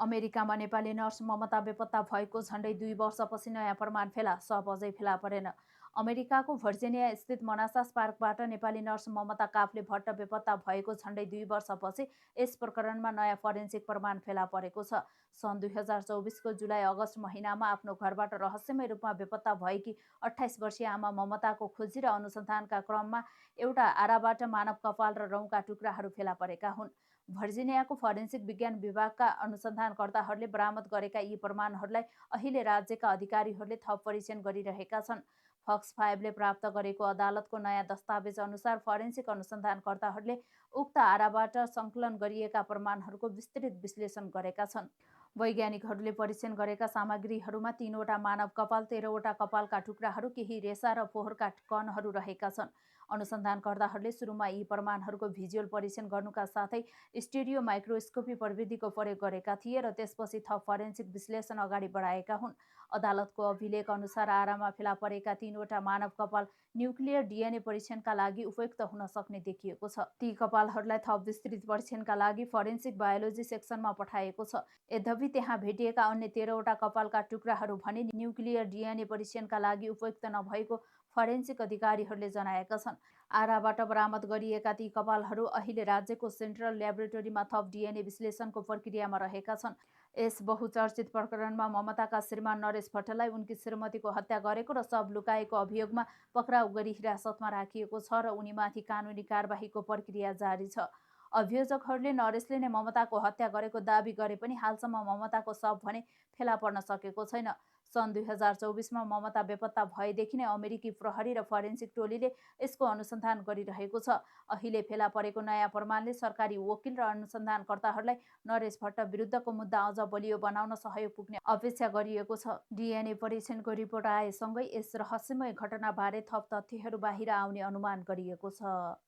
अमेरिकामा नेपाली नर्स ममता बेपत्ता भएको झण्डै 2 वर्षपछि नयाँ प्रमाण फेला, शव अझै फेला परेन। अमेरिकाको भर्जिनिया स्थित मनासास पार्कबाट नेपाली नर्स ममता काफ्ले भट्ट बेपत्ता भएको झण्डै 2 वर्षपछि यस प्रकरणमा नयाँ फोरेन्सिक प्रमाण फेला परेको छ। सन् 2024को जुलाई अगस्त महिनामा आफ्नो घरबाट रहस्यमय रूपमा बेपत्ता भएकी 28 वर्षीय आमा ममताको खोजी र अनुसन्धानका क्रममा एउटा आराबाट मानव कपाल र रौँका टुक्राहरू फेला परेका हुन्। भर्जिनियाको फोरेन्सिक विज्ञान विभागका अनुसन्धानकर्ताहरूले बरामद गरेका यी प्रमाणहरूलाई अहिले राज्यका अधिकारीहरूले थप परीक्षण गरिरहेका छन्। फक्स 5ले प्राप्त गरेको अदालतको नयाँ दस्तावेज अनुसार फोरेन्सिक अनुसन्धानकर्ताहरूले उक्त आराबाट सङ्कलन गरिएका प्रमाणहरूको विस्तृत विश्लेषण गरेका छन्। वैज्ञानिकहरूले परीक्षण गरेका सामग्रीहरूमा 3वटा मानव कपाल, 13वटा कपालका टुक्राहरू, केही रेसा र फोहोरका कणहरू रहेका छन्। अनुसन्धानकर्ताहरूले सुरुमा यी प्रमाणहरूको भिजुअल परीक्षण गर्नुका साथै स्टेरियो माइक्रोस्कोपी प्रविधिको प्रयोग गरेका थिए र त्यसपछि थप फोरेन्सिक विश्लेषण अगाडि बढाएका हुन्। अदालतको अभिलेख अनुसार आरामा फेला परेका 3वटा मानव कपाल न्युक्लियर डिएनए परीक्षणका लागि उपयुक्त हुन सक्ने देखिएको छ। ती कपालहरूलाई थप विस्तृत परीक्षणका लागि फोरेन्सिक बायोलोजी सेक्सनमा पठाएको छ। यद्यपि त्यहाँ भेटिएका अन्य 13वटा कपालका टुक्राहरू भने न्युक्लियर डिएनए परीक्षणका लागि उपयुक्त नभएको फोरेन्सिक अधिकारीहरूले जनाएका छन्। आराबाट बरामद गरिएका ती कपालहरू अहिले राज्यको सेन्ट्रल ल्याबोरेटरीमा थप डिएनए विश्लेषणको प्रक्रियामा रहेका छन्। यस बहुचर्चित प्रकरणमा ममताका श्रीमान नरेश भट्टलाई उनकी श्रीमतीको हत्या गरेको र शव लुकाएको अभियोगमा पक्राउ गरी हिरासतमा राखिएको छ र उनीमाथि कानुनी कारबाहीको प्रक्रिया जारी छ। अभियोजकहरूले नरेशले नै ममताको हत्या गरेको दाबी गरे पनि हालसम्म ममताको शव भने फेला पर्न सकेको छैन। सन् 2024मा ममता बेपत्ता भएदेखि नै अमेरिकी प्रहरी र फोरेन्सिक टोलीले यसको अनुसन्धान गरिरहेको छ। अहिले फेला परेको नयाँ प्रमाणले सरकारी वकिल र अनुसन्धानकर्ताहरूलाई नरेश भट्ट विरुद्धको मुद्दा अझ बलियो बनाउन सहयोग पुग्ने अपेक्षा गरिएको छ। डिएनए परीक्षणको रिपोर्ट आएसँगै यस रहस्यमय घटनाबारे थप तथ्यहरू बाहिर आउने अनुमान गरिएको छ।